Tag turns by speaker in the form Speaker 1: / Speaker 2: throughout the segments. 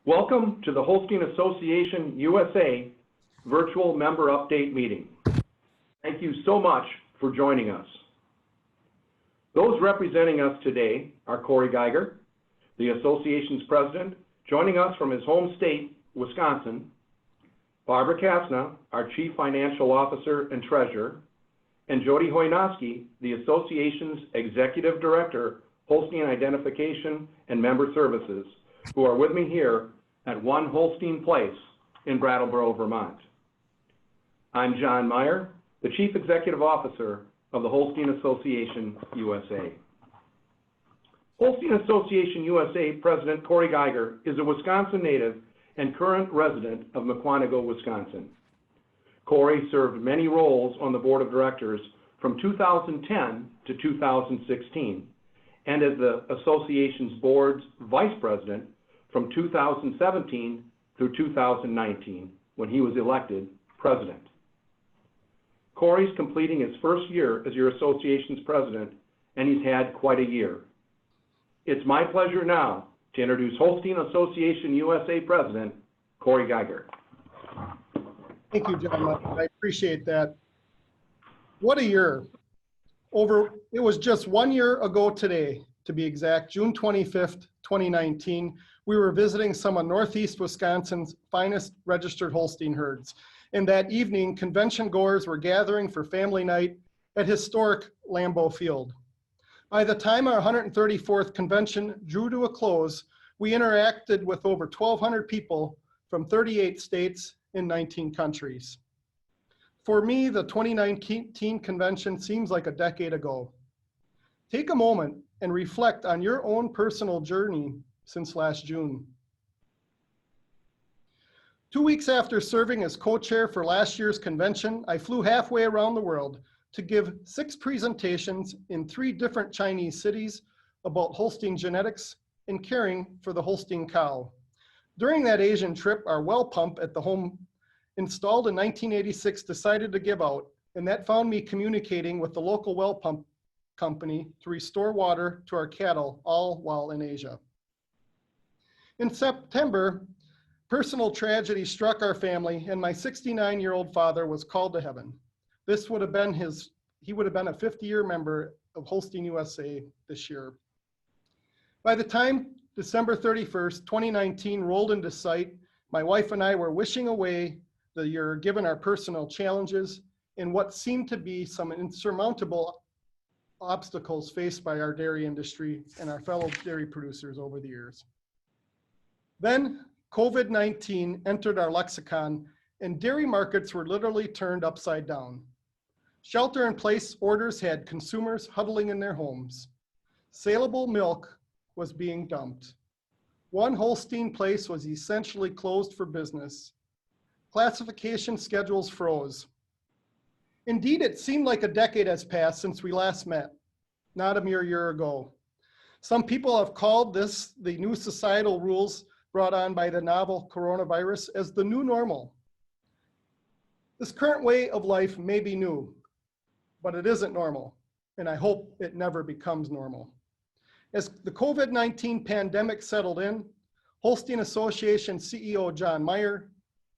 Speaker 1: Welcome to the Holstein Association USA virtual member update meeting. Thank you so much for joining us. Those representing us today are Corey Geiger, the association's president, joining us from his home state, Wisconsin, Barbara Kasna, our chief financial officer and treasurer, and Jody Hoynoski, the association's executive director, Holstein Identification and Member Services, who are with me here at 1 Holstein Place in Brattleboro, Vermont. I'm John Meyer, the Chief Executive Officer of the Holstein Association USA. Holstein Association USA President Corey Geiger is a Wisconsin native and current resident of Mukwonago, Wisconsin. Corey served many roles on the board of directors from 2010 to 2016, and as the association's board's vice president from 2017 through 2019, when he was elected president. Corey's completing his first year as your association's president, and he's had quite a year. It's my pleasure now to introduce Holstein Association USA President, Corey Geiger.
Speaker 2: Thank you, John. I appreciate that. What a year. It was just 1 year ago today, to be exact, June 25th, 2019, we were visiting some of Northeast Wisconsin's finest registered Holstein herds. And that evening, convention goers were gathering for family night at historic Lambeau Field. By the time our 134th convention drew to a close, we interacted with over 1,200 people from 38 states in 19 countries. For me, the 2019 convention seems like a decade ago. Take a moment and reflect on your own personal journey since last June. 2 weeks after serving as co-chair for last year's convention, I flew halfway around the world to give 6 presentations in 3 different Chinese cities about Holstein genetics and caring for the Holstein cow. During that Asian trip, our well pump at the home installed in 1986 decided to give out, and that found me communicating with the local well pump company to restore water to our cattle, all while in Asia. In September, personal tragedy struck our family, and my 69-year-old father was called to heaven. He would have been a 50-year member of Holstein USA this year. By the time December 31st, 2019 rolled into sight, my wife and I were wishing away the year given our personal challenges and what seemed to be some insurmountable obstacles faced by our dairy industry and our fellow dairy producers over the years. Then COVID-19 entered our lexicon and dairy markets were literally turned upside down. Shelter-in-place orders had consumers huddling in their homes. Saleable milk was being dumped. 1 Holstein place was essentially closed for business. Classification schedules froze. Indeed, it seemed like a decade has passed since we last met, not a mere year ago. Some people have called this the new societal rules brought on by the novel coronavirus as the new normal. This current way of life may be new, but it isn't normal, and I hope it never becomes normal. As the COVID-19 pandemic settled in, Holstein Association CEO John Meyer,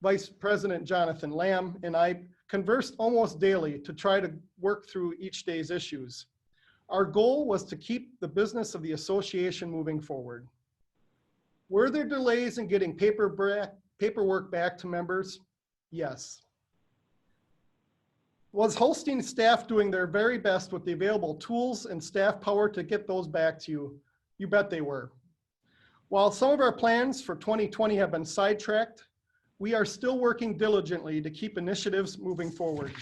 Speaker 2: Vice President Jonathan Lamb, and I conversed almost daily to try to work through each day's issues. Our goal was to keep the business of the association moving forward. Were there delays in getting paperwork back to members? Yes. Was Holstein staff doing their very best with the available tools and staff power to get those back to you? You bet they were. While some of our plans for 2020 have been sidetracked, we are still working diligently to keep initiatives moving forward.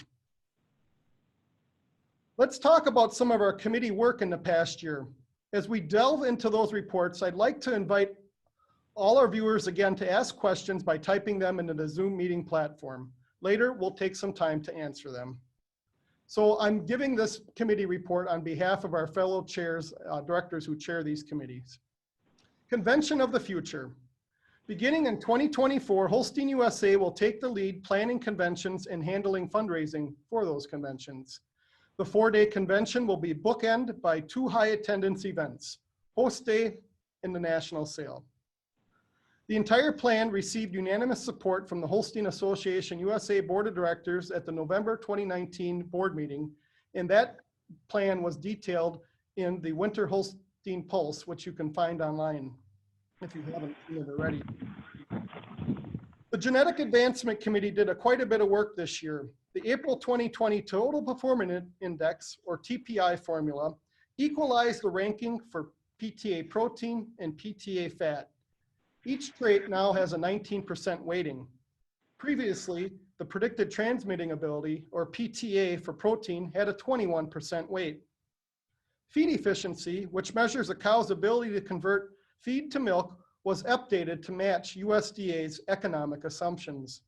Speaker 2: Let's talk about some of our committee work in the past year. As we delve into those reports, I'd like to invite all our viewers again to ask questions by typing them into the Zoom meeting platform. Later, we'll take some time to answer them. So I'm giving this committee report on behalf of our fellow chairs, directors who chair these committees. Convention of the Future. Beginning in 2024, Holstein USA will take the lead planning conventions and handling fundraising for those conventions. The 4-day convention will be bookended by 2 high attendance events, Host Day and the National Sale. The entire plan received unanimous support from the Holstein Association USA Board of Directors at the November 2019 board meeting, and that plan was detailed in the Winter Holstein Pulse, which you can find online if you haven't seen it already. The Genetic Advancement Committee did quite a bit of work this year. The April 2020 Total Performance Index, or TPI formula, equalized the ranking for PTA protein and PTA fat. Each trait now has a 19% weighting. Previously, the predicted transmitting ability, or PTA for protein, had a 21% weight. Feed efficiency, which measures a cow's ability to convert feed to milk, was updated to match USDA's economic assumptions.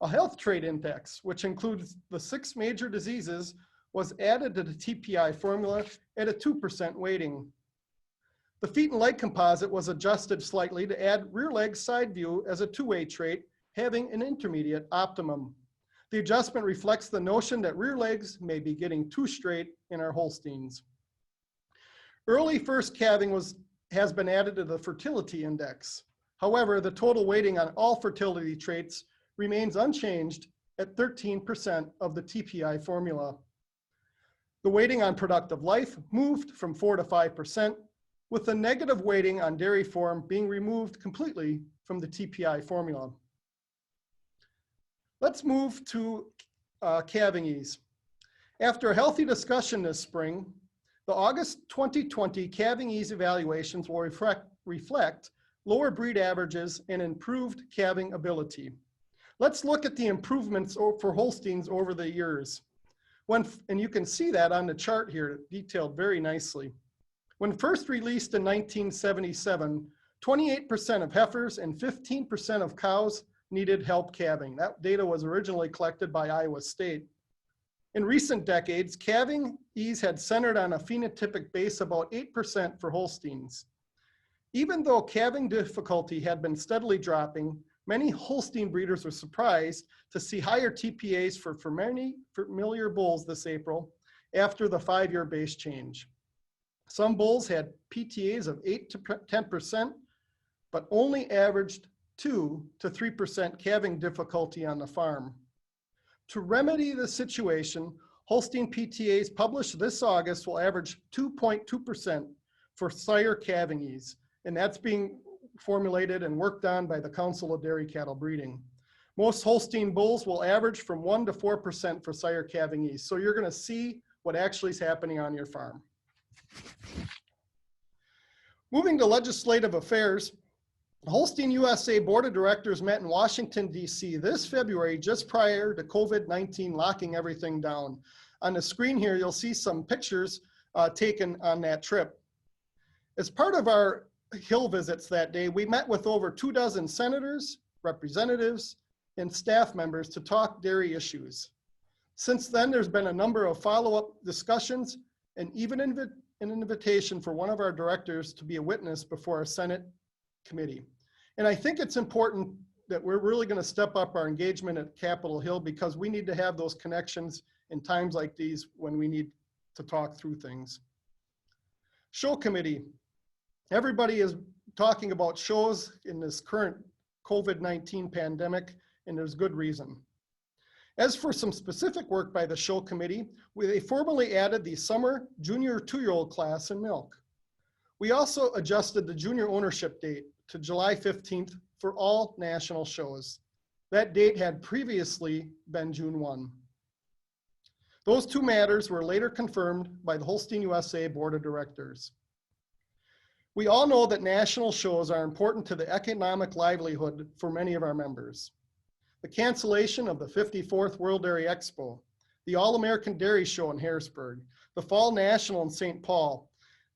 Speaker 2: A health trait index, which includes the 6 major diseases, was added to the TPI formula at a 2% weighting. The feet and leg composite was adjusted slightly to add rear leg side view as a 2-way trait, having an intermediate optimum. The adjustment reflects the notion that rear legs may be getting too straight in our Holsteins. Early first calving has been added to the fertility index. However, the total weighting on all fertility traits remains unchanged at 13% of the TPI formula. The weighting on productive life moved from 4 to 5%, with the negative weighting on dairy form being removed completely from the TPI formula. Let's move to calving ease. After a healthy discussion this spring, the August 2020 calving ease evaluations will reflect lower breed averages and improved calving ability. Let's look at the improvements for Holsteins over the years. And you can see that on the chart here, detailed very nicely. When first released in 1977, 28% of heifers and 15% of cows needed help calving. That data was originally collected by Iowa State. In recent decades, calving ease had centered on a phenotypic base about 8% for Holsteins. Even though calving difficulty had been steadily dropping, many Holstein breeders were surprised to see higher TPAs for many familiar bulls this April after the 5-year base change. Some bulls had PTAs of 8 to 10%, but only averaged 2 to 3% calving difficulty on the farm. To remedy the situation, Holstein PTAs published this August will average 2.2% for sire calving ease, and that's being formulated and worked on by the Council of Dairy Cattle Breeding. Most Holstein bulls will average from 1 to 4% for sire calving ease, so you're gonna see what actually is happening on your farm. Moving to legislative affairs, the Holstein USA Board of Directors met in Washington, D.C. this February, just prior to COVID-19 locking everything down. On the screen here, you'll see some pictures taken on that trip. As part of our Hill visits that day, we met with over 24 senators, representatives, and staff members to talk dairy issues. Since then, there's been a number of follow-up discussions and even an invitation for one of our directors to be a witness before a Senate committee. And I think it's important that we're really going to step up our engagement at Capitol Hill, because we need to have those connections in times like these when we need to talk through things. Show committee. Everybody is talking about shows in this current COVID-19 pandemic, and there's good reason. As for some specific work by the show committee, they formally added the summer junior 2-year-old class in milk. We also adjusted the junior ownership date to July 15th for all national shows. That date had previously been June 1. Those two matters were later confirmed by the Holstein USA Board of Directors. We all know that national shows are important to the economic livelihood for many of our members. The cancellation of the 54th World Dairy Expo, the All-American Dairy Show in Harrisburg, the Fall National in St. Paul,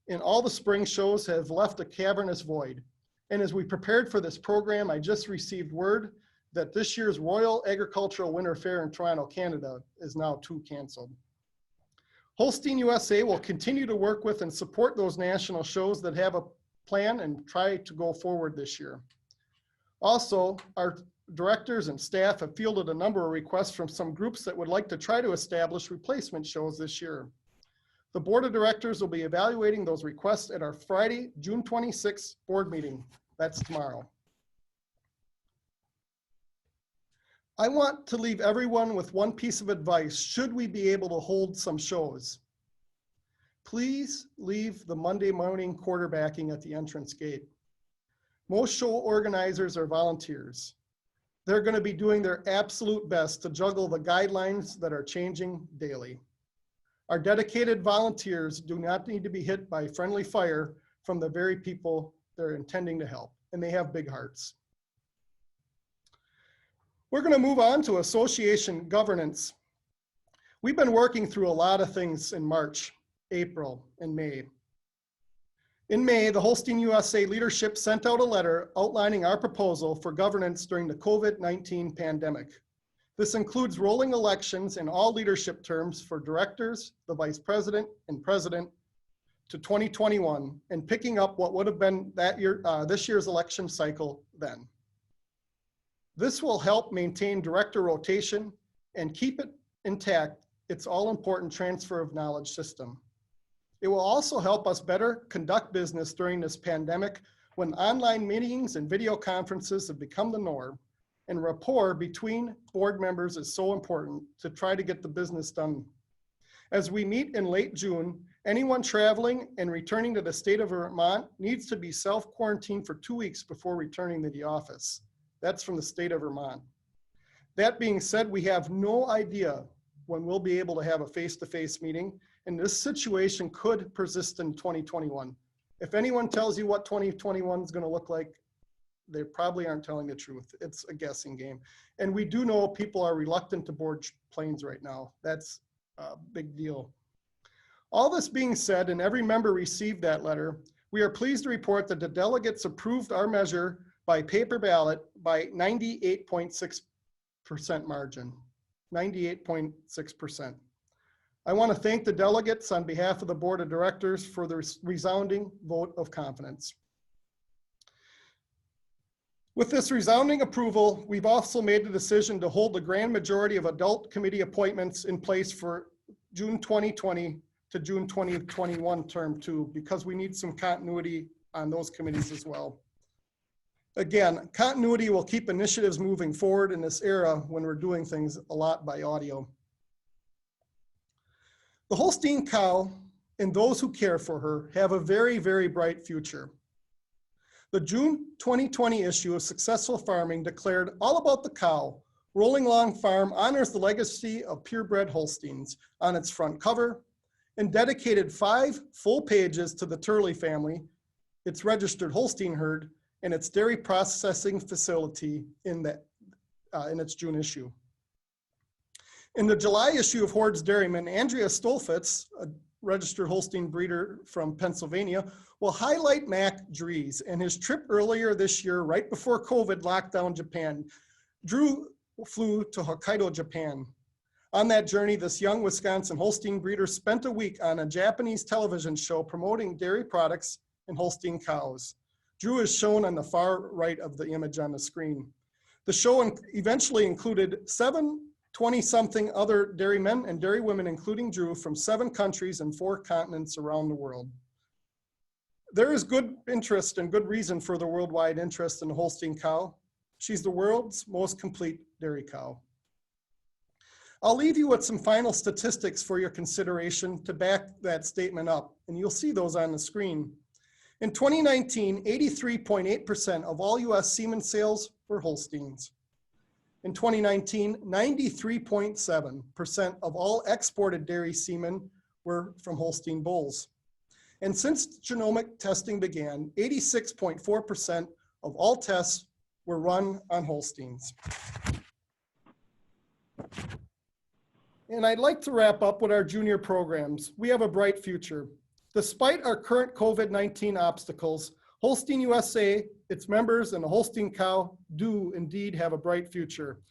Speaker 2: and all the spring shows have left a cavernous void. And as we prepared for this program, I just received word that this year's Royal Agricultural Winter Fair in Toronto, Canada is now too canceled. Holstein USA will continue to work with and support those national shows that have a plan and try to go forward this year. Also, our directors and staff have fielded a number of requests from some groups that would like to try to establish replacement shows this year. The board of directors will be evaluating those requests at our Friday, June 26th board meeting. That's tomorrow. I want to leave everyone with one piece of advice should we be able to hold some shows. Please leave the Monday morning quarterbacking at the entrance gate. Most show organizers are volunteers. They're going to be doing their absolute best to juggle the guidelines that are changing daily. Our dedicated volunteers do not need to be hit by friendly fire from the very people they're intending to help, and they have big hearts. We're going to move on to association governance. We've been working through a lot of things in March, April, and May. In May, the Holstein USA leadership sent out a letter outlining our proposal for governance during the COVID-19 pandemic. This includes rolling elections in all leadership terms for directors, the vice president, and president to 2021, and picking up what would have been this year's election cycle then. This will help maintain director rotation and keep it intact, its all-important transfer of knowledge system. It will also help us better conduct business during this pandemic when online meetings and video conferences have become the norm, and rapport between board members is so important to try to get the business done. As we meet in late June, anyone traveling and returning to the state of Vermont needs to be self-quarantined for 2 weeks before returning to the office. That's from the state of Vermont. That being said, we have no idea when we'll be able to have a face-to-face meeting, and this situation could persist in 2021. If anyone tells you what 2021 is going to look like, they probably aren't telling the truth. It's a guessing game. And we do know people are reluctant to board planes right now. That's a big deal. All this being said, and every member received that letter, we are pleased to report that the delegates approved our measure by paper ballot by 98.6% margin, 98.6%. I want to thank the delegates on behalf of the board of directors for their resounding vote of confidence. With this resounding approval, we've also made the decision to hold the grand majority of adult committee appointments in place for June 2020 to June 2021 term too, because we need some continuity on those committees as well. Again, continuity will keep initiatives moving forward in this era when we're doing things a lot by audio. The Holstein cow and those who care for her have a very, very bright future. The June 2020 issue of Successful Farming declared all about the cow. Rolling Long Farm honors the legacy of purebred Holsteins on its front cover and dedicated 5 full pages to the Turley family, its registered Holstein herd, and its dairy processing facility in its June issue. In the July issue of Horde's Dairyman, Andrea Stolfitz, a registered Holstein breeder from Pennsylvania, will highlight Mac Dries and his trip earlier this year, right before COVID locked down Japan. Drew flew to Hokkaido, Japan. On that journey, this young Wisconsin Holstein breeder spent a week on a Japanese television show promoting dairy products and Holstein cows. Drew is shown on the far right of the image on the screen. The show eventually included 20-something other dairymen and dairywomen, including Drew, from 7 countries and 4 continents around the world. There is good interest and good reason for the worldwide interest in the Holstein cow. She's the world's most complete dairy cow. I'll leave you with some final statistics for your consideration to back that statement up, and you'll see those on the screen. In 2019, 83.8% of all US semen sales were Holsteins. In 2019, 93.7% of all exported dairy semen were from Holstein bulls. And since genomic testing began, 86.4% of all tests were run on Holsteins. And I'd like to wrap up with our junior programs. We have a bright future. Despite our current COVID-19 obstacles, Holstein USA, its members, and the Holstein cow do indeed have a bright future.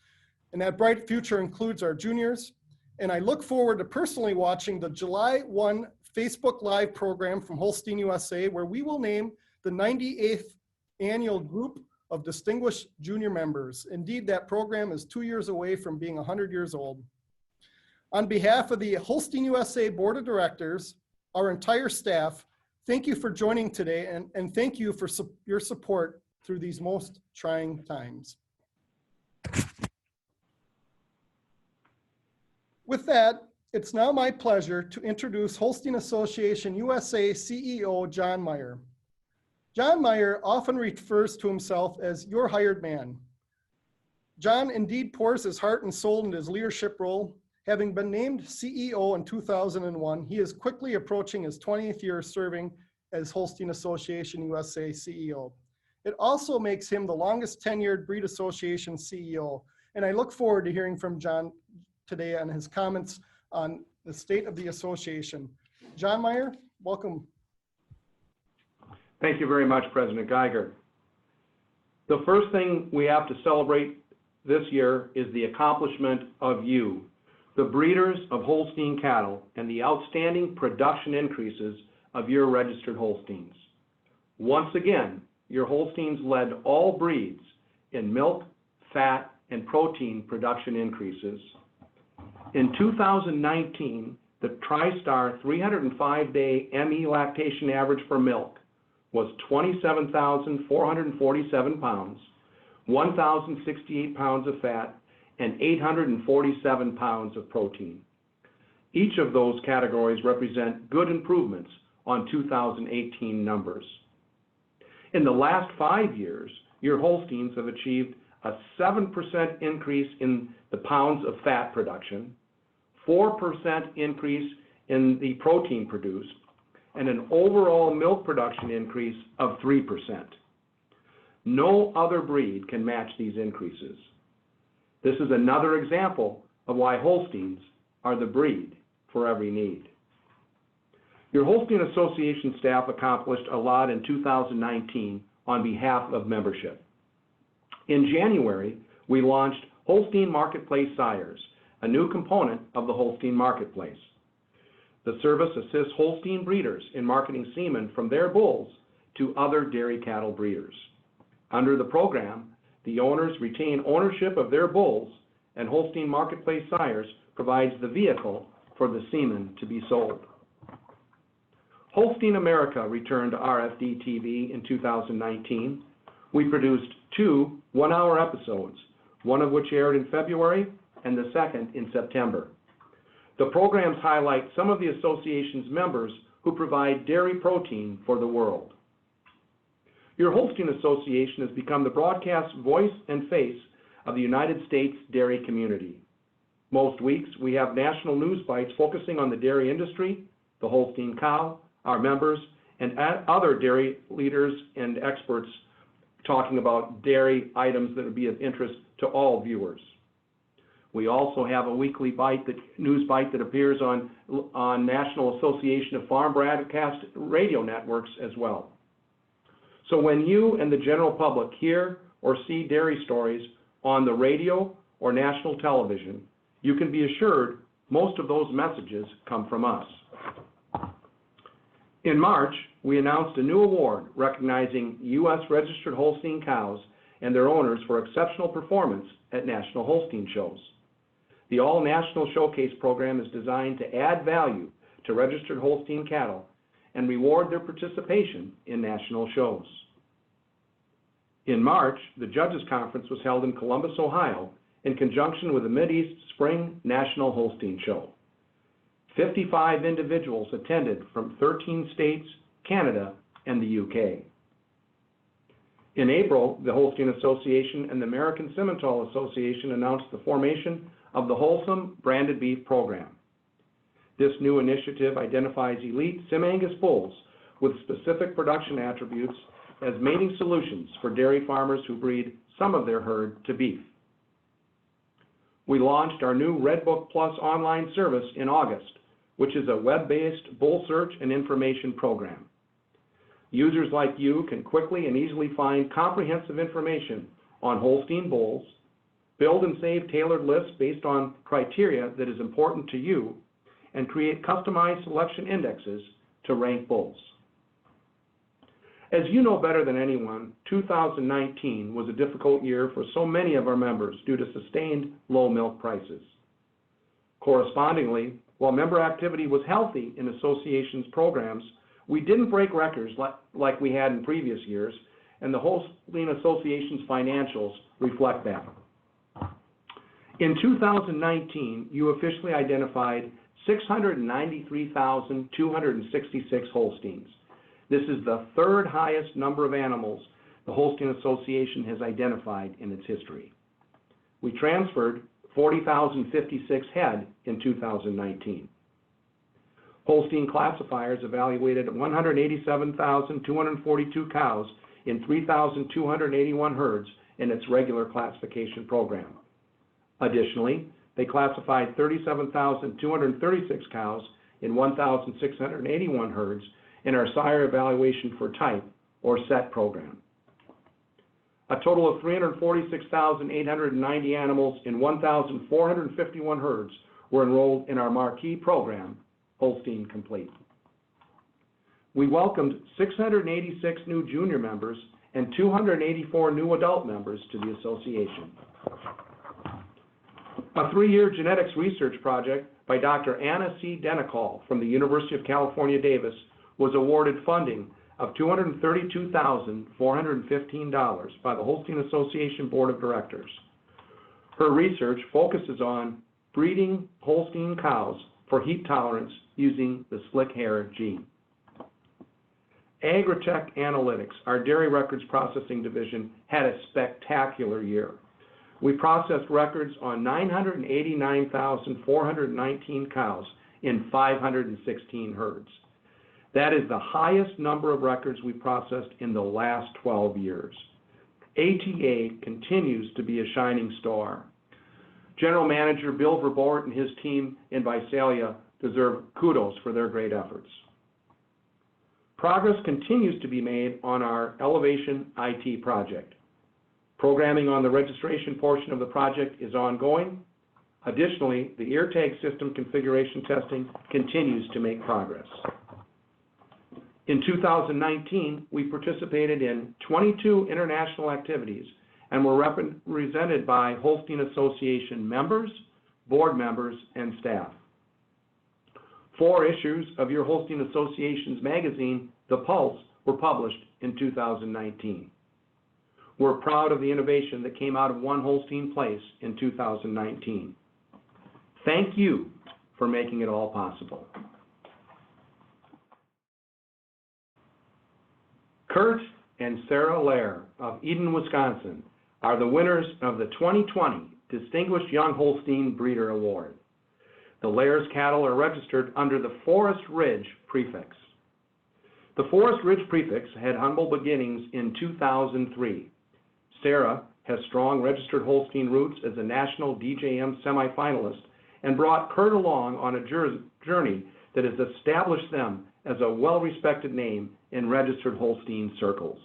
Speaker 2: And that bright future includes our juniors. And I look forward to personally watching the July 1 Facebook Live program from Holstein USA, where we will name the 98th annual group of distinguished junior members. Indeed, that program is 2 years away from being 100 years old. On behalf of the Holstein USA Board of Directors, our entire staff, thank you for joining today, and thank you for your support through these most trying times. With that, it's now my pleasure to introduce Holstein Association USA CEO John Meyer. John Meyer often refers to himself as your hired man. John indeed pours his heart and soul into his leadership role. Having been named CEO in 2001, he is quickly approaching his 20th year serving as Holstein Association USA CEO. It also makes him the longest tenured breed association CEO, and I look forward to hearing from John today on his comments on the state of the association. John Meyer, welcome.
Speaker 1: Thank you very much, President Geiger. The first thing we have to celebrate this year is the accomplishment of you, the breeders of Holstein cattle, and the outstanding production increases of your registered Holsteins. Once again, your Holsteins led all breeds in milk, fat, and protein production increases. In 2019, the TriStar 305-day ME lactation average for milk was 27,447 pounds, 1,068 pounds of fat, and 847 pounds of protein. Each of those categories represent good improvements on 2018 numbers. In the last 5 years, your Holsteins have achieved a 7% increase in the pounds of fat production, 4% increase in the protein produced, and an overall milk production increase of 3%. No other breed can match these increases. This is another example of why Holsteins are the breed for every need. Your Holstein Association staff accomplished a lot in 2019 on behalf of membership. In January, we launched Holstein Marketplace Sires, a new component of the Holstein Marketplace. The service assists Holstein breeders in marketing semen from their bulls to other dairy cattle breeders. Under the program, the owners retain ownership of their bulls, and Holstein Marketplace Sires provides the vehicle for the semen to be sold. Holstein America returned to RFD TV in 2019. We produced 2 one-hour episodes, one of which aired in February and the second in September. The programs highlight some of the association's members who provide dairy protein for the world. Your Holstein Association has become the broadcast voice and face of the United States dairy community. Most weeks, we have national news bites focusing on the dairy industry, the Holstein cow, our members, and other dairy leaders and experts talking about dairy items that would be of interest to all viewers. We also have a weekly news bite that appears on National Association of Farm Broadcast radio networks as well. So when you and the general public hear or see dairy stories on the radio or national television, you can be assured most of those messages come from us. In March, we announced a new award recognizing U.S. registered Holstein cows and their owners for exceptional performance at national Holstein shows. The All-National Showcase program is designed to add value to registered Holstein cattle and reward their participation in national shows. In March, the Judges Conference was held in Columbus, Ohio, in conjunction with the Mideast Spring National Holstein Show. 55 individuals attended from 13 states, Canada, and the UK. In April, the Holstein Association and the American Simmental Association announced the formation of the Wholesome Branded Beef Program. This new initiative identifies elite Sim-Angus bulls with specific production attributes as mating solutions for dairy farmers who breed some of their herd to beef. We launched our new Red Book Plus online service in August, which is a web-based bull search and information program. Users like you can quickly and easily find comprehensive information on Holstein bulls, build and save tailored lists based on criteria that is important to you, and create customized selection indexes to rank bulls. As you know better than anyone, 2019 was a difficult year for so many of our members due to sustained low milk prices. Correspondingly, while member activity was healthy in association's programs, we didn't break records like we had in previous years, and the Holstein Association's financials reflect that. In 2019, you officially identified 693,266 Holsteins. This is the third highest number of animals the Holstein Association has identified in its history. We transferred 40,056 head in 2019. Holstein classifiers evaluated 187,242 cows in 3,281 herds in its regular classification program. Additionally, they classified 37,236 cows in 1,681 herds in our sire evaluation for type, or SET program. A total of 346,890 animals in 1,451 herds were enrolled in our marquee program, Holstein Complete. We welcomed 686 new junior members and 284 new adult members to the association. A 3-year genetics research project by Dr. Anna C. Denicol from the University of California, Davis was awarded funding of $232,415 by the Holstein Association Board of Directors. Her research focuses on breeding Holstein cows for heat tolerance using the slick hair gene. Agritech Analytics, our dairy records processing division, had a spectacular year. We processed records on 989,419 cows in 516 herds. That is the highest number of records we processed in the last 12 years. ATA continues to be a shining star. General Manager Bill Verbort and his team in Visalia deserve kudos for their great efforts. Progress continues to be made on our Elevation IT project. Programming on the registration portion of the project is ongoing. Additionally, the ear tag system configuration testing continues to make progress. In 2019, we participated in 22 international activities and were represented by Holstein Association members, board members, and staff. 4 issues of your Holstein Association's magazine, The Pulse, were published in 2019. We're proud of the innovation that came out of One Holstein Place in 2019. Thank you for making it all possible. Kurt and Sarah Lair of Eden, Wisconsin, are the winners of the 2020 Distinguished Young Holstein Breeder Award. The Lairs cattle are registered under the Forest Ridge prefix. The Forest Ridge prefix had humble beginnings in 2003. Sarah has strong registered Holstein roots as a national DJM semifinalist and brought Kurt along on a journey that has established them as a well-respected name in registered Holstein circles.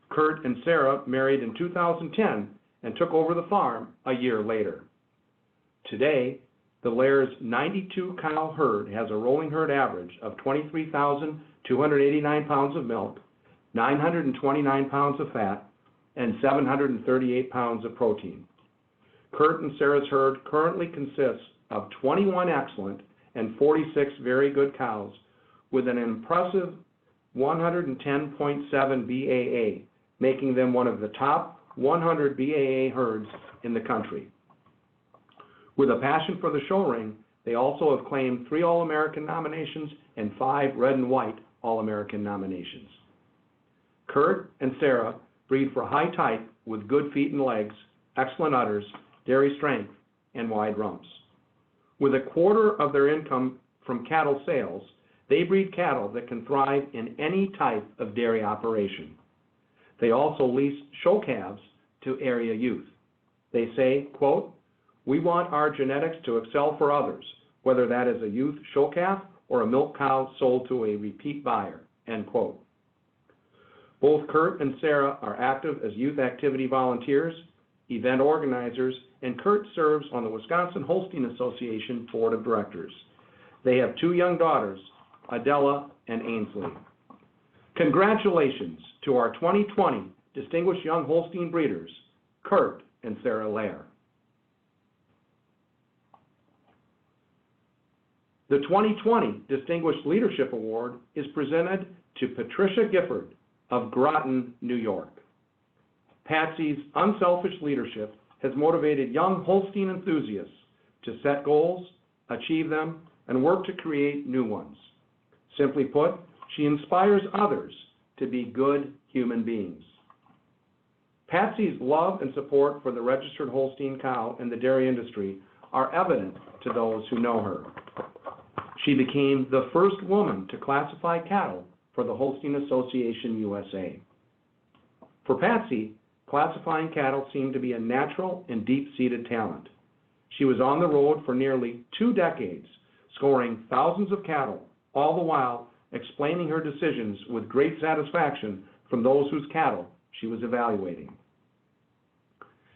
Speaker 1: Kurt and Sarah married in 2010 and took over the farm a year later. Today, the Lairs 92-cow herd has a rolling herd average of 23,289 pounds of milk, 929 pounds of fat, and 738 pounds of protein. Kurt and Sarah's herd currently consists of 21 excellent and 46 very good cows with an impressive 110.7 BAA, making them one of the top 100 BAA herds in the country. With a passion for the show ring, they also have claimed 3 All-American nominations and 5 Red and White All-American nominations. Kurt and Sarah breed for high type with good feet and legs, excellent udders, dairy strength, and wide rumps. With a quarter of their income from cattle sales, they breed cattle that can thrive in any type of dairy operation. They also lease show calves to area youth. They say, quote, "We want our genetics to excel for others, whether that is a youth show calf or a milk cow sold to a repeat buyer," end quote. Both Kurt and Sarah are active as youth activity volunteers, event organizers, and Kurt serves on the Wisconsin Holstein Association Board of Directors. They have 2 young daughters, Adela and Ainsley. Congratulations to our 2020 Distinguished Young Holstein Breeders, Kurt and Sarah Lair. The 2020 Distinguished Leadership Award is presented to Patricia Gifford of Groton, New York. Patsy's unselfish leadership has motivated young Holstein enthusiasts to set goals, achieve them, and work to create new ones. Simply put, she inspires others to be good human beings. Patsy's love and support for the registered Holstein cow and the dairy industry are evident to those who know her. She became the first woman to classify cattle for the Holstein Association USA. For Patsy, classifying cattle seemed to be a natural and deep-seated talent. She was on the road for nearly 2 decades, scoring thousands of cattle, all the while explaining her decisions with great satisfaction from those whose cattle she was evaluating.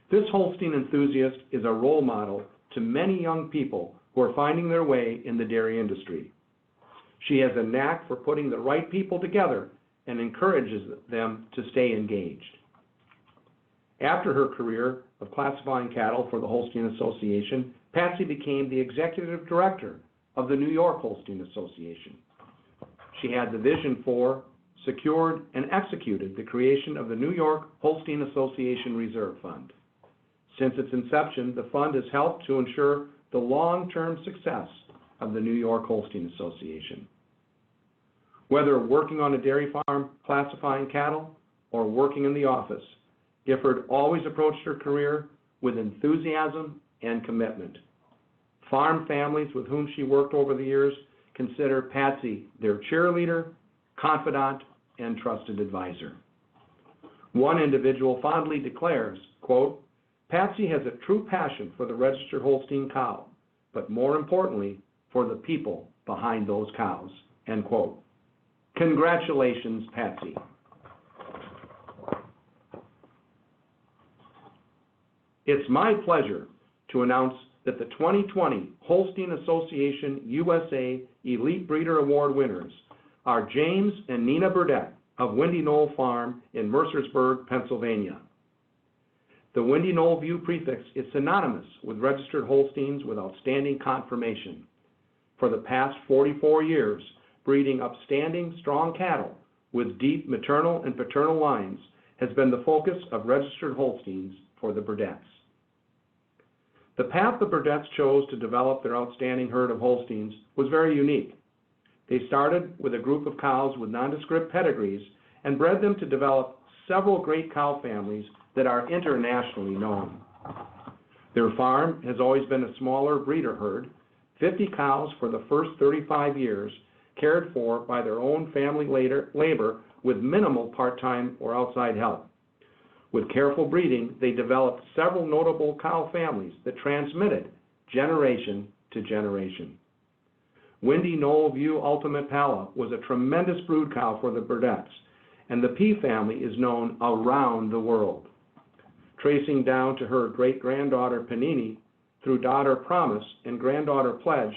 Speaker 1: This Holstein enthusiast is a role model to many young people who are finding their way in the dairy industry. She has a knack for putting the right people together and encourages them to stay engaged. After her career of classifying cattle for the Holstein Association, Patsy became the executive director of the New York Holstein Association. She had the vision for, secured, and executed the creation of the New York Holstein Association Reserve Fund. Since its inception, the fund has helped to ensure the long-term success of the New York Holstein Association. Whether working on a dairy farm classifying cattle or working in the office, Gifford always approached her career with enthusiasm and commitment. Farm families with whom she worked over the years consider Patsy their cheerleader, confidant, and trusted advisor. One individual fondly declares, quote, "Patsy has a true passion for the registered Holstein cow, but more importantly, for the people behind those cows," end quote. Congratulations, Patsy. It's my pleasure to announce that the 2020 Holstein Association USA Elite Breeder Award winners are James and Nina Burdett of Windy Knoll Farm in Mercersburg, Pennsylvania. The Windy Knoll View prefix is synonymous with registered Holsteins with outstanding conformation. For the past 44 years, breeding upstanding, strong cattle with deep maternal and paternal lines has been the focus of registered Holsteins for the Burdetts. The path the Burdetts chose to develop their outstanding herd of Holsteins was very unique. They started with a group of cows with nondescript pedigrees and bred them to develop several great cow families that are internationally known. Their farm has always been a smaller breeder herd, 50 cows for the first 35 years, cared for by their own family labor with minimal part-time or outside help. With careful breeding, they developed several notable cow families that transmitted generation to generation. Windy Knoll View Ultimate Pala was a tremendous brood cow for the Burdetts, and the P family is known around the world. Tracing down to her great-granddaughter Panini, through daughter Promise and granddaughter Pledge,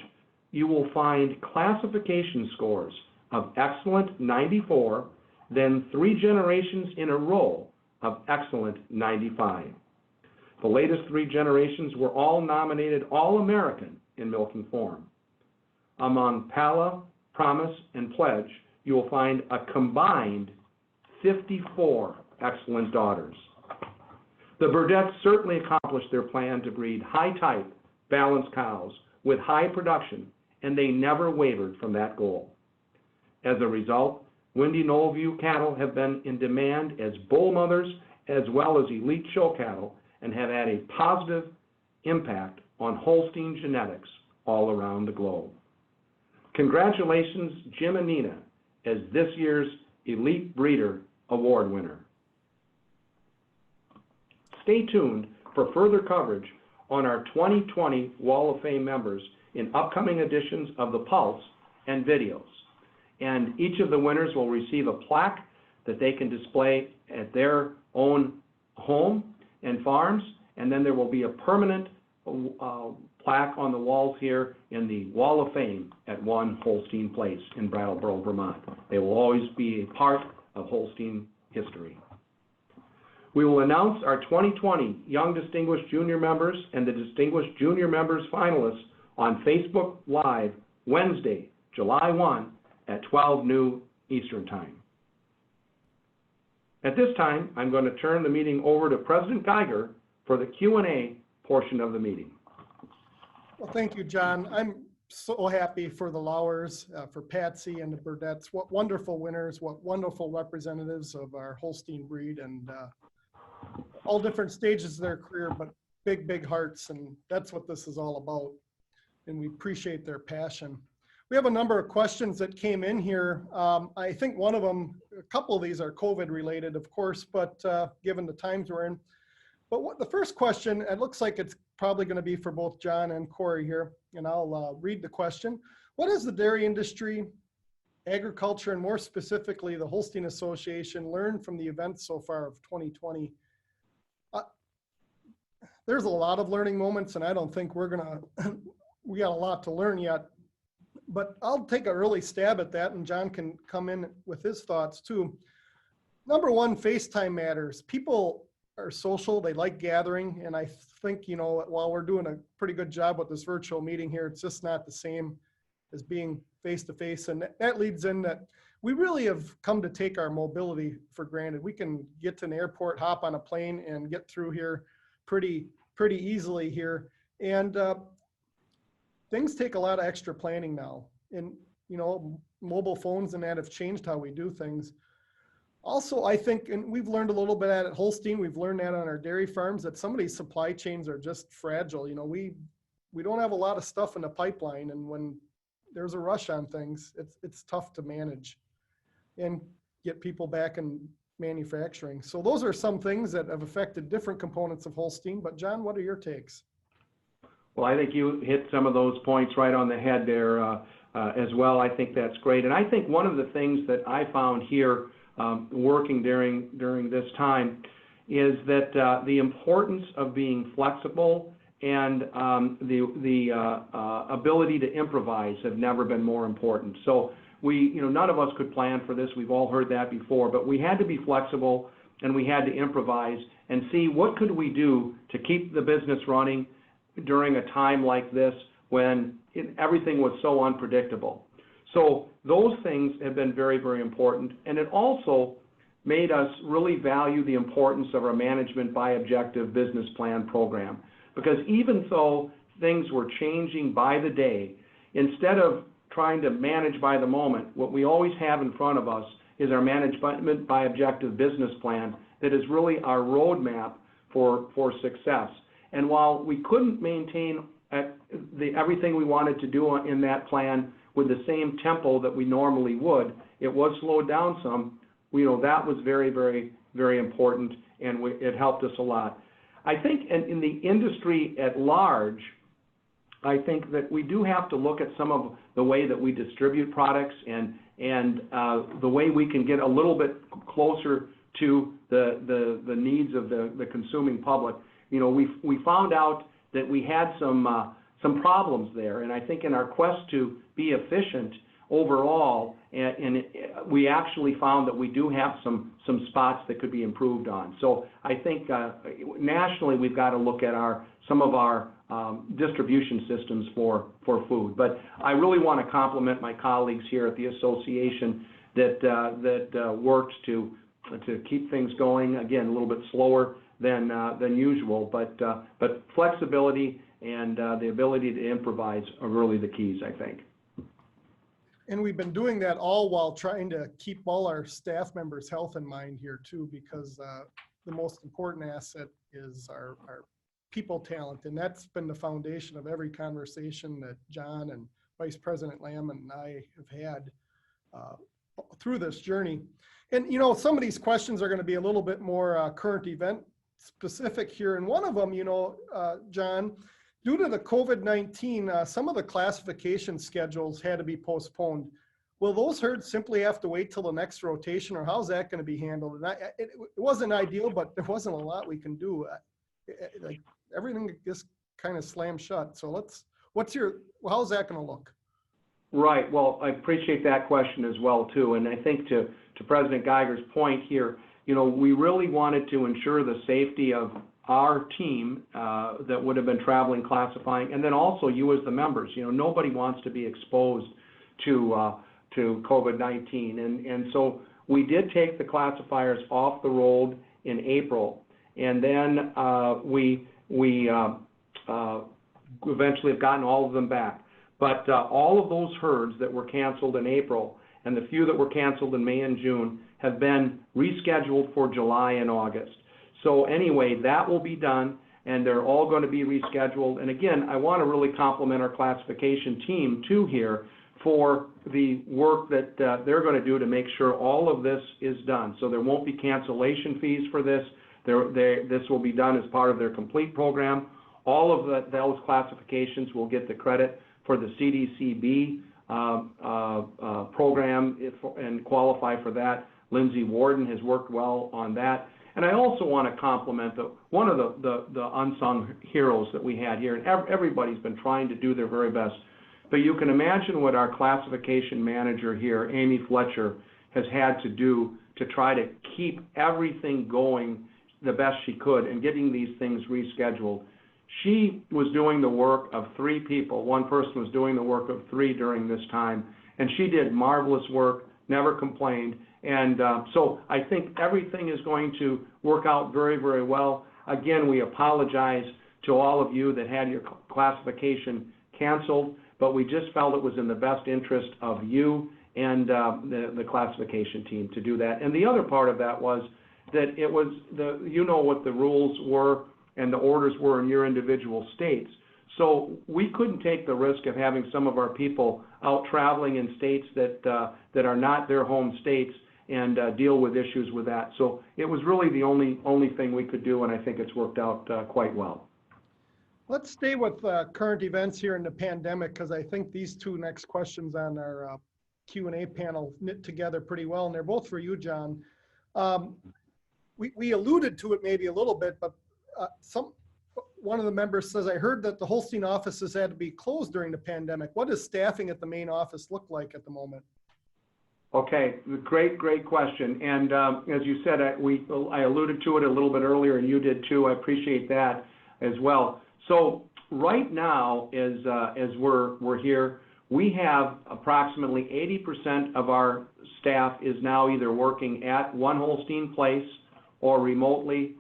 Speaker 1: you will find classification scores of excellent 94, then 3 generations in a row of excellent 95. The latest 3 generations were all nominated All-American in milking form. Among Pala, Promise, and Pledge, you will find a combined 54 excellent daughters. The Burdetts certainly accomplished their plan to breed high-type, balanced cows with high production, and they never wavered from that goal. As a result, Windy Knoll View cattle have been in demand as bull mothers as well as elite show cattle and have had a positive impact on Holstein genetics all around the globe. Congratulations, Jim and Nina, as this year's Elite Breeder Award winner. Stay tuned for further coverage on our 2020 Wall of Fame members in upcoming editions of The Pulse and videos. And each of the winners will receive a plaque that they can display at their own home and farms, and then there will be a permanent plaque on the walls here in the Wall of Fame at One Holstein Place in Brattleboro, Vermont. They will always be a part of Holstein history. We will announce our 2020 Young Distinguished Junior Members and the Distinguished Junior Members finalists on Facebook Live Wednesday, July 1 at 12 noon Eastern Time. At this time, I'm going to turn the meeting over to President Geiger for the Q&A portion of the meeting.
Speaker 2: Well, thank you, John. I'm so happy for the Lauers, for Patsy and the Burdettes. What wonderful winners, what wonderful representatives of our Holstein breed, and all different stages of their career, but big, big hearts. And that's what this is all about. And we appreciate their passion. We have a number of questions that came in here. I think one of them, a couple of these are COVID related, of course, but given the times we're in. But the first question, it looks like it's probably going to be for both John and Corey here, and I'll read the question. What has the dairy industry, agriculture, and more specifically the Holstein Association learned from the events so far of 2020? There's a lot of learning moments, and I don't think we got a lot to learn yet. But I'll take an early stab at that, and John can come in with his thoughts too. Number one, FaceTime matters. People are social, they like gathering, and I think, you know, while we're doing a pretty good job with this virtual meeting here, it's just not the same as being face-to-face, and that leads in that we really have come to take our mobility for granted. We can get to an airport, hop on a plane, and get through here pretty easily here, and things take a lot of extra planning now, and you know, mobile phones and that have changed how we do things. Also, I think, and we've learned a little bit at Holstein, we've learned that on our dairy farms, that some of these supply chains are just fragile. You know, we don't have a lot of stuff in the pipeline, and when there's a rush on things, it's tough to manage and get people back in manufacturing. So those are some things that have affected different components of Holstein. But John, what are your takes?
Speaker 1: Well, I think you hit some of those points right on the head there as well. I think that's great. And I think one of the things that I found here working during this time is that the importance of being flexible and the ability to improvise have never been more important. So none of us could plan for this. We've all heard that before, but we had to be flexible and we had to improvise and see what could we do to keep the business running during a time like this when everything was so unpredictable. So those things have been very, very important. And it also made us really value the importance of our management by objective business plan program. Because even though things were changing by the day, instead of trying to manage by the moment, what we always have in front of us is our management by objective business plan that is really our roadmap for success. And while we couldn't maintain everything we wanted to do in that plan with the same tempo that we normally would, it was slowed down some. That was very, very, very important, and it helped us a lot. I think in the industry at large, I think that we do have to look at some of the way that we distribute products and the way we can get a little bit closer to the needs of the consuming public. We found out that we had some problems there, and I think in our quest to be efficient overall, and we actually found that we do have some spots that could be improved on. So I think nationally we've got to look at some of our distribution systems for food. But I really want to compliment my colleagues here at the association that worked to keep things going, again, a little bit slower than usual, but flexibility and the ability to improvise are really the keys, I think.
Speaker 2: And we've been doing that all while trying to keep all our staff members' health in mind here too, because the most important asset is our people talent, and that's been the foundation of every conversation that John and Vice President Lamb and I have had through this journey. And some of these questions are going to be a little bit more current event specific here, and one of them, John, due to the COVID-19, some of the classification schedules had to be postponed. Will those herds simply have to wait till the next rotation, or how's that going to be handled? And it wasn't ideal, but there wasn't a lot we can do. Like everything just kind of slammed shut. So how's that going to look?
Speaker 1: Right. Well, I appreciate that question as well too. And I think to President Geiger's point here, we really wanted to ensure the safety of our team that would have been traveling, classifying, and then also you as the members. Nobody wants to be exposed to COVID-19, and so we did take the classifiers off the road in April, and then we eventually have gotten all of them back. But all of those herds that were canceled in April and the few that were canceled in May and June have been rescheduled for July and August. So anyway, that will be done, and they're all going to be rescheduled. And again, I want to really compliment our classification team too here for the work that they're going to do to make sure all of this is done. So there won't be cancellation fees for this. This will be done as part of their complete program. All of those classifications will get the credit for the CDCB program and qualify for that. Lindsay Warden has worked well on that. And I also want to compliment one of the unsung heroes that we had here, and everybody's been trying to do their very best. But you can imagine what our classification manager here, Amy Fletcher, has had to do to try to keep everything going the best she could and getting these things rescheduled. She was doing the work of 3 people. One person was doing the work of 3 during this time, and she did marvelous work, never complained. And so I think everything is going to work out very, very well. Again, we apologize to all of you that had your classification canceled, but we just felt it was in the best interest of you and the classification team to do that. And the other part of that was that it was you know what the rules were and the orders were in your individual states. So we couldn't take the risk of having some of our people out traveling in states that are not their home states and deal with issues with that. So it was really the only thing we could do, and I think it's worked out quite well.
Speaker 2: Let's stay with current events here in the pandemic, because I think these 2 next questions on our Q&A panel knit together pretty well, and they're both for you, John. We alluded to it maybe a little bit, but one of the members says, I heard that the Holstein offices had to be closed during the pandemic. What does staffing at the main office look like at the moment?
Speaker 1: Okay, great question. And as you said, I alluded to it a little bit earlier, and you did too. I appreciate that as well. So right now, as we're here, we have approximately 80% of our staff is now either working at one Holstein place or remotely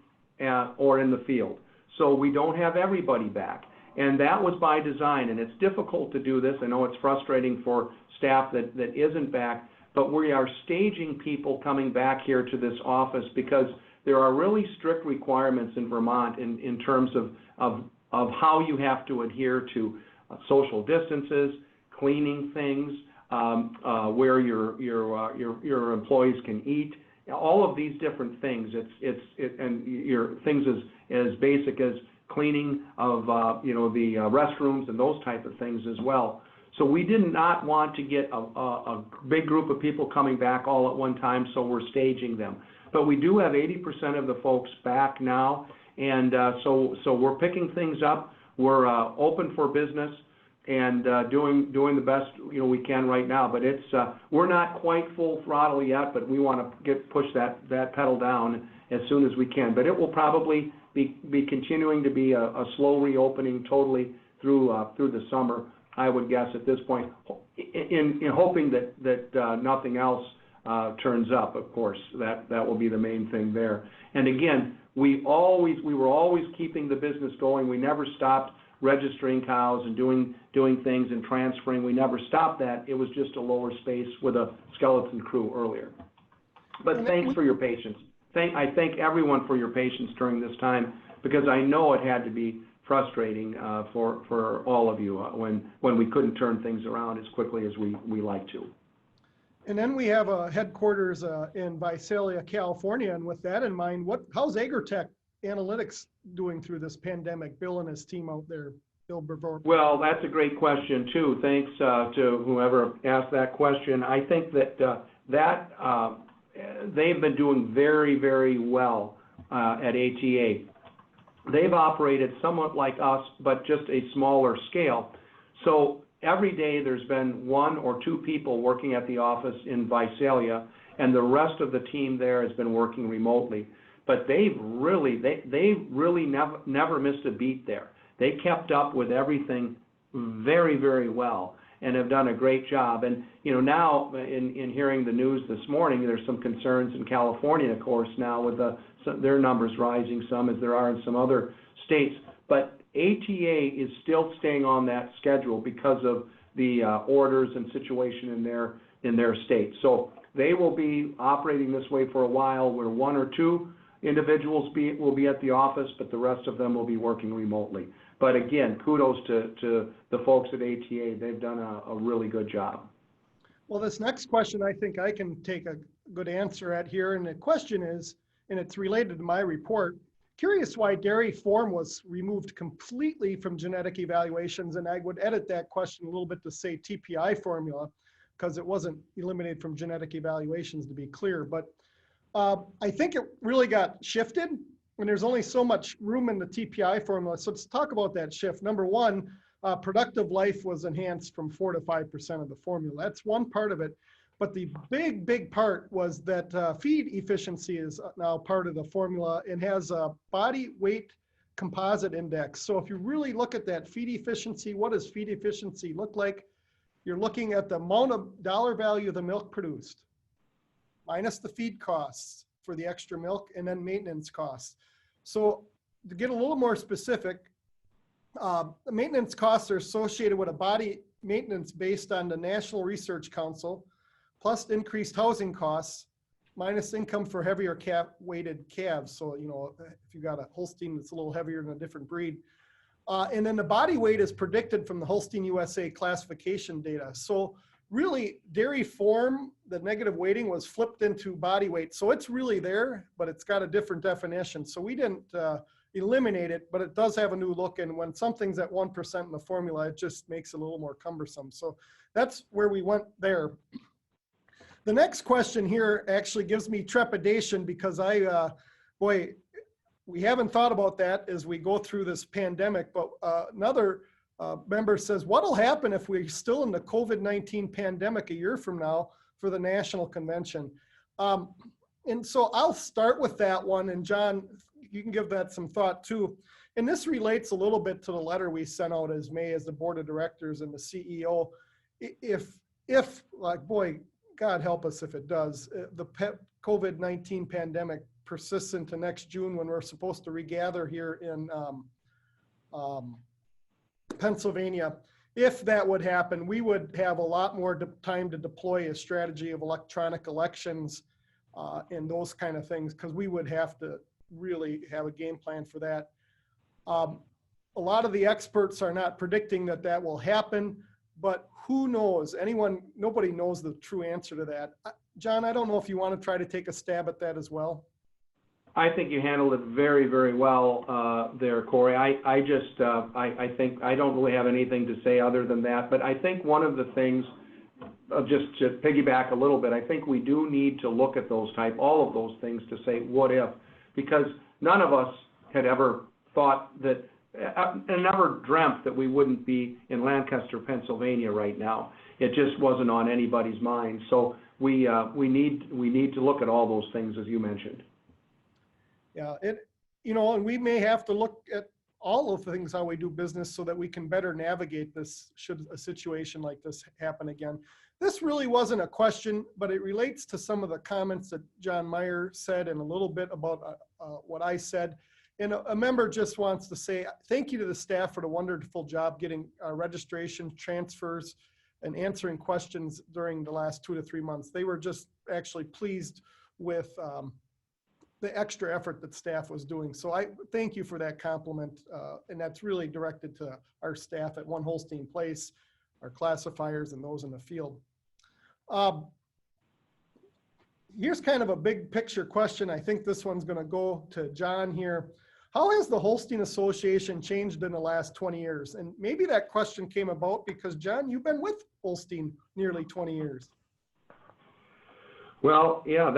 Speaker 1: or in the field. So we don't have everybody back. And that was by design, and it's difficult to do this. I know it's frustrating for staff that isn't back, but we are staging people coming back here to this office because there are really strict requirements in Vermont in terms of how you have to adhere to social distances, cleaning things, where your employees can eat, all of these different things. And your things as basic as cleaning of the restrooms and those type of things as well. So we did not want to get a big group of people coming back all at one time, so we're staging them. But we do have 80% of the folks back now, and so we're picking things up. We're open for business and doing the best we can right now. But it's we're not quite full throttle yet, but we want to push that pedal down as soon as we can. But it will probably be continuing to be a slow reopening totally through the summer, I would guess at this point, in hoping that nothing else turns up. Of course, that will be the main thing there. And again, we were always keeping the business going. We never stopped registering cows and doing things and transferring. We never stopped that. It was just a lower space with a skeleton crew earlier. But thanks for your patience. I thank everyone for your patience during this time, because I know it had to be frustrating for all of you when we couldn't turn things around as quickly as we like to.
Speaker 2: And then we have a headquarters in Visalia, California. And with that in mind, how's Agrotech Analytics doing through this pandemic? Bill and his team out there, Bill Brevoort.
Speaker 1: Well, that's a great question too. Thanks to whoever asked that question. I think that they've been doing very, very well at ATA. They've operated somewhat like us, but just a smaller scale. So every day there's been 1 or 2 people working at the office in Visalia, and the rest of the team there has been working remotely. But they've really never missed a beat there. They kept up with everything very, very well. and have done a great job. And, now in hearing the news this morning, there's some concerns in California, of course, now with their numbers rising some as there are in some other states. But ATA is still staying on that schedule because of the orders and situation in their state. So they will be operating this way for a while, where 1 or 2 individuals will be at the office, but the rest of them will be working remotely. But again, kudos to the folks at ATA. They've done a really good job.
Speaker 2: Well, this next question I think I can take a good answer at here. And the question is, and it's related to my report, curious why dairy form was removed completely from genetic evaluations. And I would edit that question a little bit to say TPI formula, because it wasn't eliminated from genetic evaluations, to be clear. But I think it really got shifted, and there's only so much room in the TPI formula. So let's talk about that shift. Number one, productive life was enhanced from 4 to 5% of the formula. That's one part of it. But the big part was that feed efficiency is now part of the formula and has a body weight composite index. So if you really look at that feed efficiency, what does feed efficiency look like? You're looking at the amount of dollar value of the milk produced, minus the feed costs for the extra milk, and then maintenance costs. So to get a little more specific, the maintenance costs are associated with a body maintenance based on the National Research Council, plus increased housing costs, minus income for heavier weighted calves. So, if you got a Holstein that's a little heavier than a different breed. And then the body weight is predicted from the Holstein USA classification data. So really, dairy form, the negative weighting was flipped into body weight. So it's really there, but it's got a different definition. So we didn't eliminate it, but it does have a new look. And when something's at 1% in the formula, it just makes it a little more cumbersome. So that's where we went there. The next question here actually gives me trepidation, because we haven't thought about that as we go through this pandemic. But another member says, what'll happen if we're still in the COVID-19 pandemic a year from now for the national convention? And so I'll start with that one, and John, you can give that some thought too. And this relates a little bit to the letter we sent out as the board of directors and the CEO. If like, boy, God help us if it does, the COVID-19 pandemic persists into next June, when we're supposed to regather here in Pennsylvania. If that would happen, we would have a lot more time to deploy a strategy of electronic elections and those kind of things, because we would have to really have a game plan for that. A lot of the experts are not predicting that will happen, but who knows? Nobody knows the true answer to that. John, I don't know if you want to try to take a stab at that as well.
Speaker 1: I think you handled it very, very well there, Corey. I think I don't really have anything to say other than that. But I think one of the things, just to piggyback a little bit, I think we do need to look at all of those things to say, what if? Because none of us had ever thought that, and never dreamt that we wouldn't be in Lancaster, Pennsylvania right now. It just wasn't on anybody's mind. So we need to look at all those things, as you mentioned.
Speaker 2: Yeah, and we may have to look at all of the things, how we do business, so that we can better navigate this should a situation like this happen again. This really wasn't a question, but it relates to some of the comments that John Meyer said and a little bit about what I said. And a member just wants to say thank you to the staff for the wonderful job getting registration, transfers, and answering questions during the last 2 to 3 months. They were just actually pleased with the extra effort that staff was doing. So I thank you for that compliment. And that's really directed to our staff at One Holstein Place, our classifiers, and those in the field. Here's kind of a big picture question. I think this one's going to go to John here. How has the Holstein Association changed in the last 20 years? And maybe that question came about because, John, you've been with Holstein nearly 20 years.
Speaker 1: Well, yeah,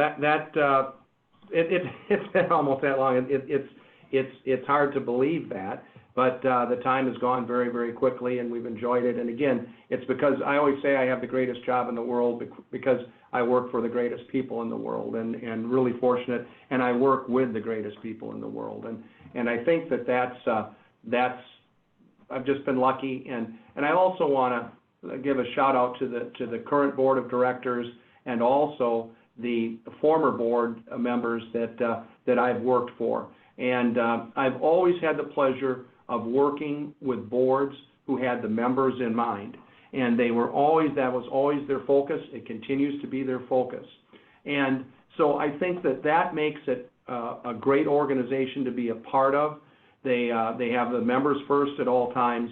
Speaker 1: it's been almost that long. It's hard to believe that, but the time has gone very, very quickly, and we've enjoyed it. And again, it's because I always say I have the greatest job in the world because I work for the greatest people in the world, and really fortunate, and I work with the greatest people in the world. And I think that's I've just been lucky, and I also want to give a shout out to the current board of directors and also the former board members that I've worked for. And I've always had the pleasure of working with boards who had the members in mind. And that was always their focus. It continues to be their focus. And so I think that makes it a great organization to be a part of. They have the members first at all times.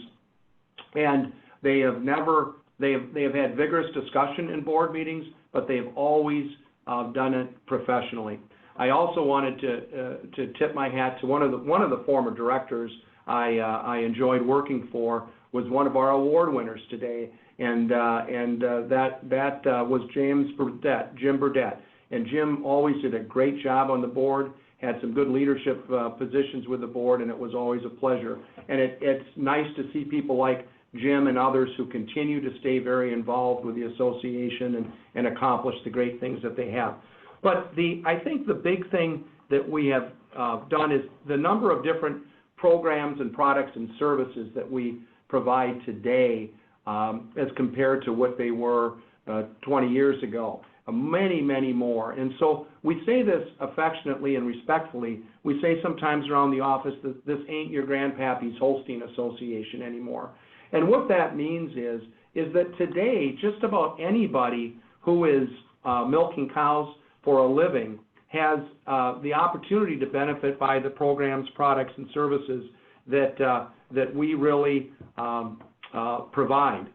Speaker 1: And they have had vigorous discussion in board meetings, but they've always done it professionally. I also wanted to tip my hat to one of the former directors I enjoyed working for was one of our award winners today, and that was Jim Burdett. And Jim always did a great job on the board, had some good leadership positions with the board, and it was always a pleasure. And it's nice to see people like Jim and others who continue to stay very involved with the association and accomplish the great things that they have. But I think the big thing that we have done is the number of different programs and products and services that we provide today as compared to what they were 20 years ago. Many, many more. And so we say this affectionately and respectfully. We say sometimes around the office that this ain't your grandpappy's Holstein Association anymore. And what that means is that today, just about anybody who is milking cows for a living has the opportunity to benefit by the programs, products, and services that we really provide.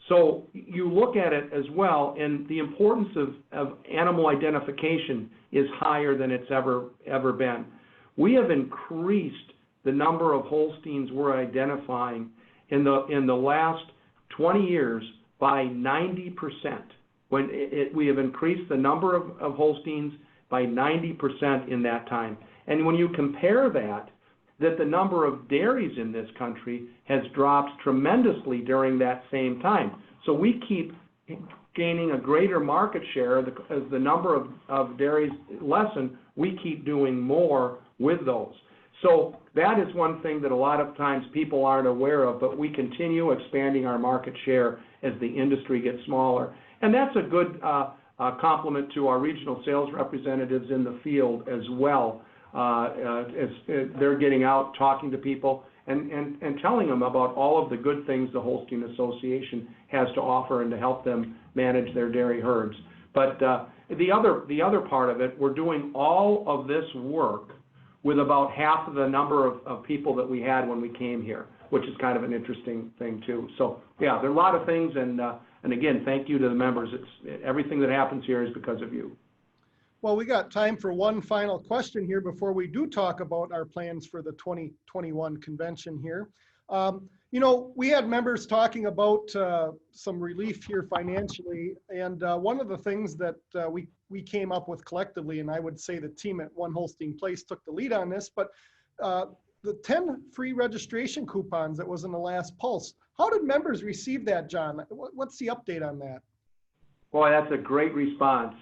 Speaker 1: So you look at it as well, and the importance of animal identification is higher than it's ever been. We have increased the number of Holsteins we're identifying in the last 20 years by 90%. We have increased the number of Holsteins by 90% in that time. And when you compare that the number of dairies in this country has dropped tremendously during that same time. So we keep gaining a greater market share as the number of dairies lessen. We keep doing more with those. So that is one thing that a lot of times people aren't aware of, but we continue expanding our market share as the industry gets smaller. And that's a good compliment to our regional sales representatives in the field as well. As they're getting out, talking to people, and telling them about all of the good things the Holstein Association has to offer and to help them manage their dairy herds. But the other part of it, we're doing all of this work with about half of the number of people that we had when we came here, which is kind of an interesting thing too. So yeah, there are a lot of things, and again, thank you to the members. Everything that happens here is because of you.
Speaker 2: Well, we got time for one final question here before we do talk about our plans for the 2021 convention here. You know, we had members talking about some relief here financially, and one of the things that we came up with collectively, and I would say the team at One Holstein Place took the lead on this, but the 10 free registration coupons that was in the last Pulse, how did members receive that, John? What's the update on that?
Speaker 1: Boy, that's a great response.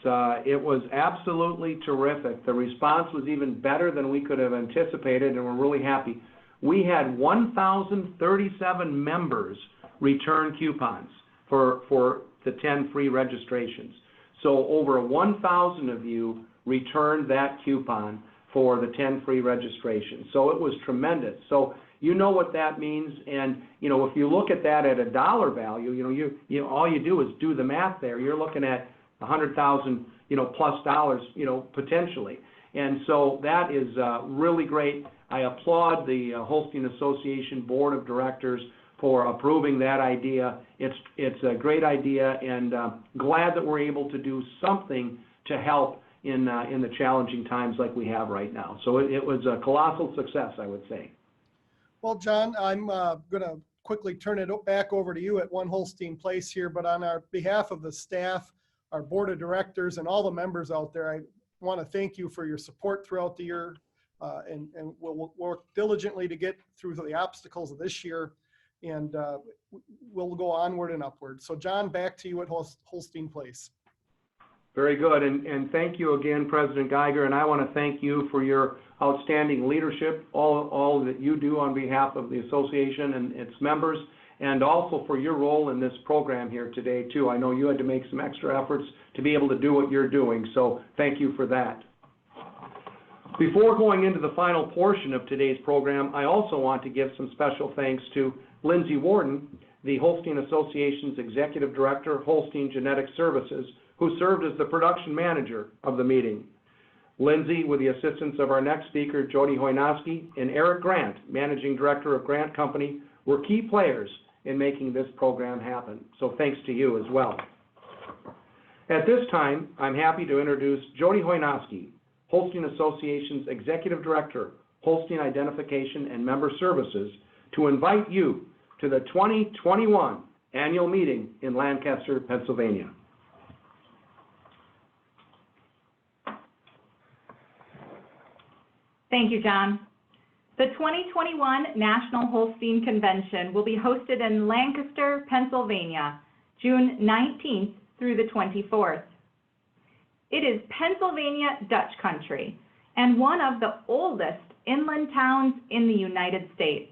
Speaker 1: It was absolutely terrific. The response was even better than we could have anticipated, and we're really happy. We had 1,037 members return coupons for the 10 free registrations. So over 1,000 of you returned that coupon for the 10 free registrations. So it was tremendous. So you know what that means, and you know if you look at that at a dollar value, you know all you do is do the math there. You're looking at $100,000 plus dollars potentially, and so that is really great. I applaud the Holstein Association Board of Directors for approving that idea. It's a great idea, and glad that we're able to do something to help in the challenging times like we have right now. So it was a colossal success, I would say.
Speaker 2: Well, John, I'm going to quickly turn it back over to you at One Holstein Place here, but on our behalf of the staff, our board of directors, and all the members out there, I want to thank you for your support throughout the year, and we'll work diligently to get through the obstacles of this year, and we'll go onward and upward. So, John, back to you at Holstein Place.
Speaker 1: Very good, and thank you again, President Geiger, and I want to thank you for your outstanding leadership, all that you do on behalf of the association and its members, and also for your role in this program here today too. I know you had to make some extra efforts to be able to do what you're doing, so thank you for that. Before going into the final portion of today's program, I also want to give some special thanks to Lindsay Warden, the Holstein Association's Executive Director, Holstein Genetic Services, who served as the production manager of the meeting. Lindsay, with the assistance of our next speaker, Jody Hoynoski, and Eric Grant, Managing Director of Grant Company, were key players in making this program happen. So thanks to you as well. At this time, I'm happy to introduce Jody Hoynoski, Holstein Association's Executive Director, Holstein Identification and Member Services, to invite you to the 2021 annual meeting in Lancaster, Pennsylvania.
Speaker 3: Thank you, John. The 2021 National Holstein Convention will be hosted in Lancaster, Pennsylvania, June 19th through the 24th. It is Pennsylvania Dutch country and one of the oldest inland towns in the United States.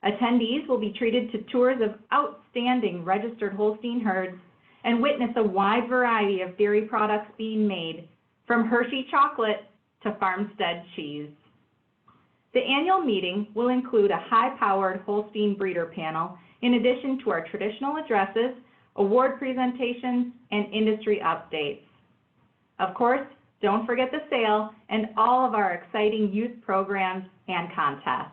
Speaker 3: Attendees will be treated to tours of outstanding registered Holstein herds and witness a wide variety of dairy products being made, from Hershey chocolate to farmstead cheese. The annual meeting will include a high-powered Holstein breeder panel, in addition to our traditional addresses, award presentations, and industry updates. Of course, don't forget the sale and all of our exciting youth programs and contests.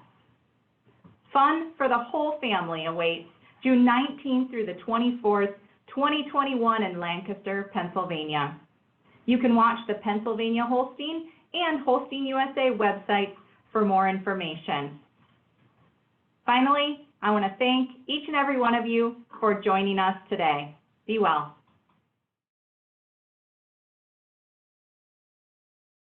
Speaker 3: Fun for the whole family awaits June 19th through the 24th, 2021 in Lancaster, Pennsylvania. You can watch the Pennsylvania Holstein and Holstein USA websites for more information. Finally, I want to thank each and every one of you for joining us today. Be well.